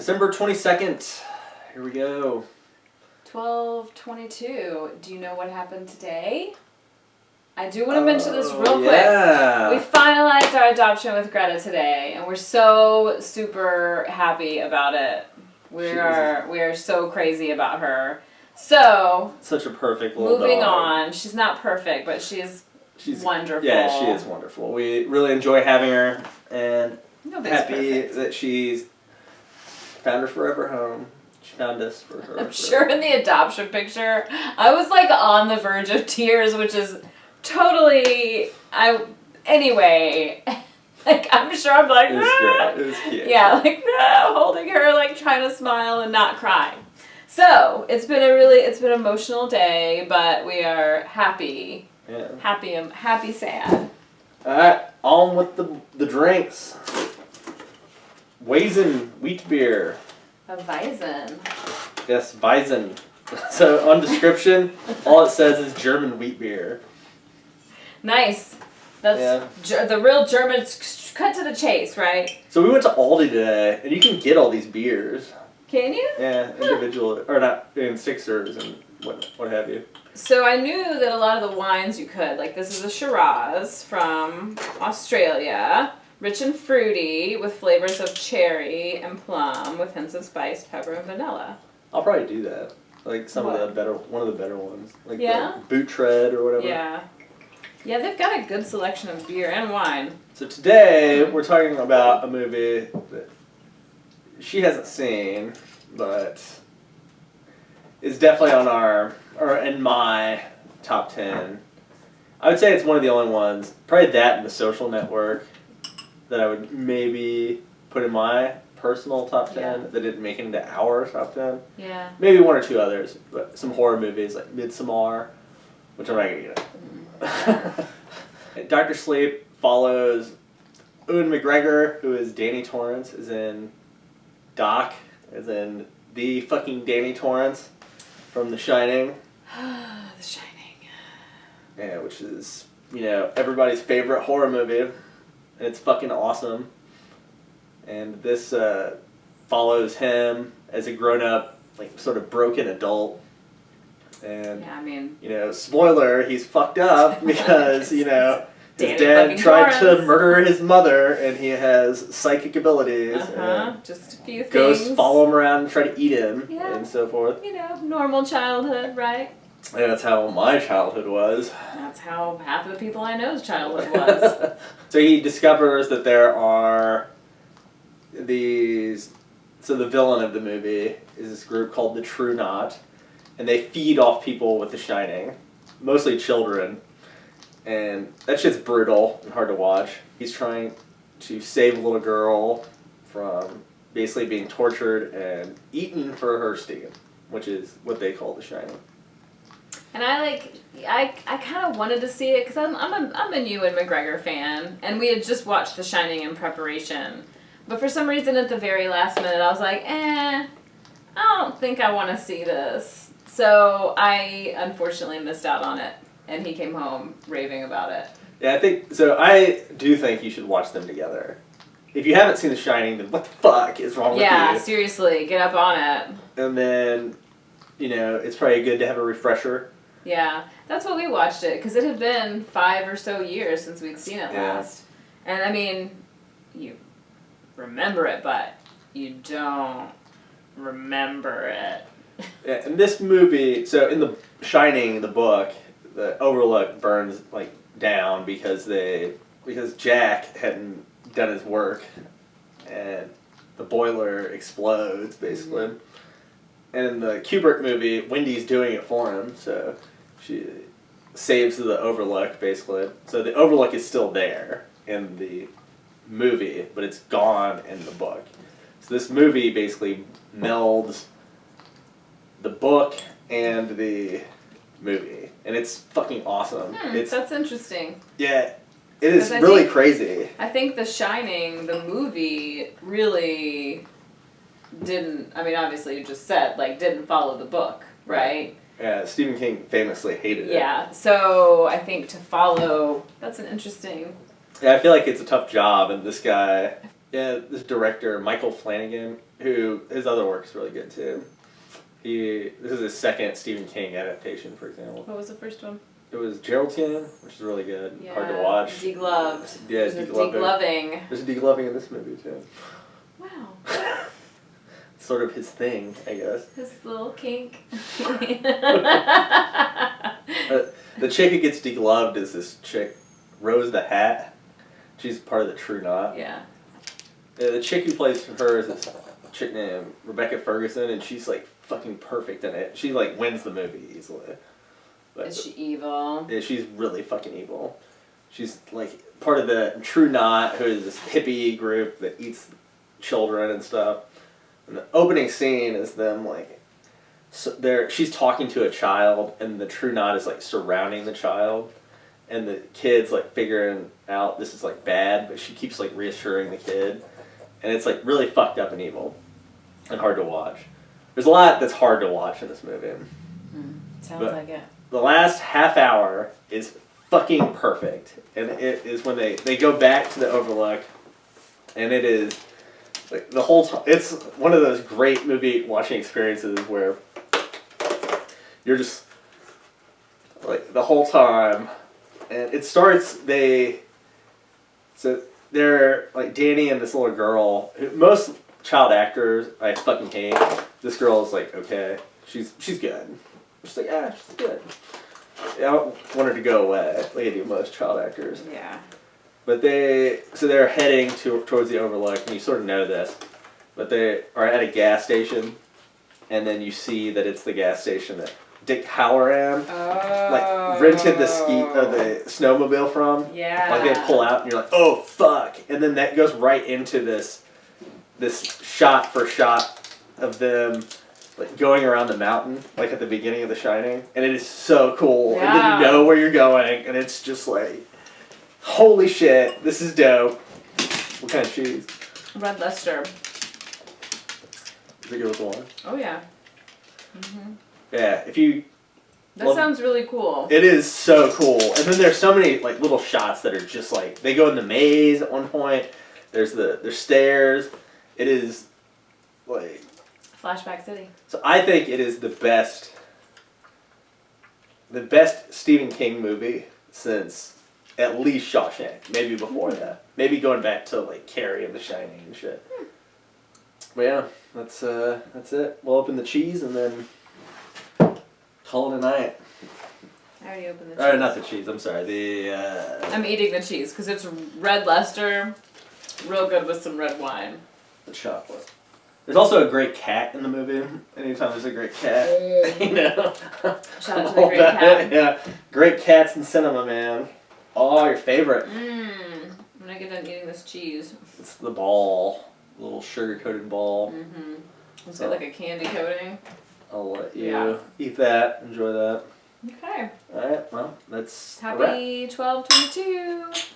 December 22nd. Here we go. 12/22. Do you know what happened today? I do want to mention this real quick. Yeah. We finalized our adoption with Greta today, and we're so super happy about it. We are so crazy about her. So such a perfect little moving dog. on. She's not perfect, but she's wonderful. Yeah, she is wonderful. We really enjoy having her, and happy perfect. that she's found her forever home. She found us for her. I'm sure in the adoption picture, I was like on the verge of tears, which is totally anyway. Like I'm sure I'm like it was great. It was cute. Yeah, like holding her, like trying to smile and not crying. So it's been an emotional day, but we are happy. Yeah. Happy, sad. Alright, on with the drinks. Weizen wheat beer. A Weizen. Yes, Weizen. So on description, all it says is German wheat beer. Nice. That's the real German, cut to the chase, right? So we went to Aldi today, and you can get all these beers. Can you? Yeah, individual, or not, in sixers and what have you. So I knew that a lot of the wines you could, like this is a Shiraz from Australia, rich and fruity with flavors of cherry and plum with hints of spice, pepper, and vanilla. I'll probably do that. Like one of the better ones. Like the Boot Tread or whatever. Yeah. Yeah, they've got a good selection of beer and wine. So today, we're talking about a movie that she hasn't seen, but is definitely on in my top 10. I would say it's one of the only ones, probably that and The Social Network, that I would maybe put in my personal top 10 that didn't make it into our top 10. Yeah. Maybe one or two others, but some horror movies like Midsommar, which I'm not going to get into. Dr. Sleep follows Ewan McGregor, who is Danny Torrance, is in Doc, as in the fucking Danny Torrance from The Shining. The Shining. Yeah, which is, everybody's favorite horror movie. And it's fucking awesome. And this follows him as a grown-up, like, sort of broken adult. And, yeah, I mean... spoiler, he's fucked up because, his Danny dad tried Torrance. to murder his mother, and he has psychic abilities. And just a few things. ghosts follow him around and try to eat him, yeah. and so forth. Normal childhood, right? And that's how my childhood was. That's how half of the people I know's childhood was. So he discovers that there are these... So the villain of the movie is this group called the True Knot, and they feed off people with The Shining, mostly children. And that shit's brutal and hard to watch. He's trying to save a little girl from basically being tortured and eaten for her steam, which is what they call The Shining. And I kind of wanted to see it because I'm a Ewan McGregor fan, and we had just watched The Shining in preparation. But for some reason, at the very last minute, I was like, I don't think I want to see this. So I unfortunately missed out on it. And he came home raving about it. Yeah, I do think you should watch them together. If you haven't seen The Shining, then what the fuck is wrong with you? Yeah, seriously, get up on it. And then, it's probably good to have a refresher. Yeah, that's what we watched it, because it had been 5 or so years since we'd seen it last. And I mean, you remember it, but you don't remember it. Yeah, and this movie, so in The Shining, the book, the Overlook burns down because Jack hadn't done his work, and the boiler explodes basically. Mm-hmm. And in the Kubrick movie, Wendy's doing it for him, so she saves the Overlook basically. So the Overlook is still there in the movie, but it's gone in the book. So this movie basically melds the book and the movie, and it's fucking awesome. That's interesting. Yeah, it is really crazy. I think The Shining, the movie, really didn't, obviously you just said, didn't follow the book, right? Yeah, Stephen King famously hated it. Yeah, so I think to follow, that's an interesting... Yeah, I feel like it's a tough job, and this guy... Yeah, this director, Michael Flanagan, who his other work is really good too. This is his second Stephen King adaptation, for example. What was the first one? It was Geraldine, which is really good. Yeah, hard to watch. Degloved. Yeah, degloving. There's degloving in this movie too. Wow. Sort of his thing, I guess. His little kink. The chick who gets degloved is this chick, Rose the Hat. She's part of the True Knot. Yeah. The chick who plays her is this chick named Rebecca Ferguson, and she's like fucking perfect in it. She like wins the movie easily. But, Is she evil? yeah, she's really fucking evil. She's like part of the True Knot, who is this hippie group that eats children and stuff. And the opening scene is them like, she's talking to a child, and the True Knot is like surrounding the child, and the kid's like figuring out this is like bad, but she keeps like reassuring the kid, and it's like really fucked up and evil, and hard to watch. There's a lot that's hard to watch in this movie. Sounds but like it. the last half hour is fucking perfect, and it is when they go back to the Overlook, and it is like the whole time. It's one of those great movie watching experiences where you're just like the whole time, and it starts. They're like Danny and this little girl. Most child actors I fucking hate. This girl is like okay, she's good. She's like she's good. I don't want her to go away like I do most child actors. Yeah. But they're heading towards the Overlook, and you sort of know this. But they are at a gas station, and then you see that it's the gas station that Dick Halloran like rented the the snowmobile from. Yeah. Like they pull out, and you're like, oh fuck! And then that goes right into this shot for shot of them like going around the mountain, like at the beginning of The Shining, and it is so cool. Yeah. And then you know where you're going, and it's just like, holy shit, this is dope. What kind of cheese? Red Leicester. Is it good with wine? Oh yeah. Mm-hmm. Yeah, if you. That sounds really cool. It is so cool, and then there's so many like little shots that are just like they go in the maze at one point. There's stairs. It is like. Flashback City. So I think it is the best Stephen King movie since at least Shawshank. Maybe before that. Maybe going back to like Carrie and The Shining and shit. But yeah, that's it. We'll open the cheese and then call it a night. I already opened the cheese. Or not the cheese. I'm sorry. I'm eating the cheese because it's Red Leicester, real good with some red wine. The chocolate. There's also a great cat in the movie. Anytime there's a great cat, you know. Shout out to the great cat. Yeah, great cats in cinema, man. Oh, your favorite. When I get done eating this cheese. It's the ball, little sugar-coated ball. It's got like a candy coating. I'll let you eat that. Enjoy that. Okay. All right. Well, that's Happy 12/22.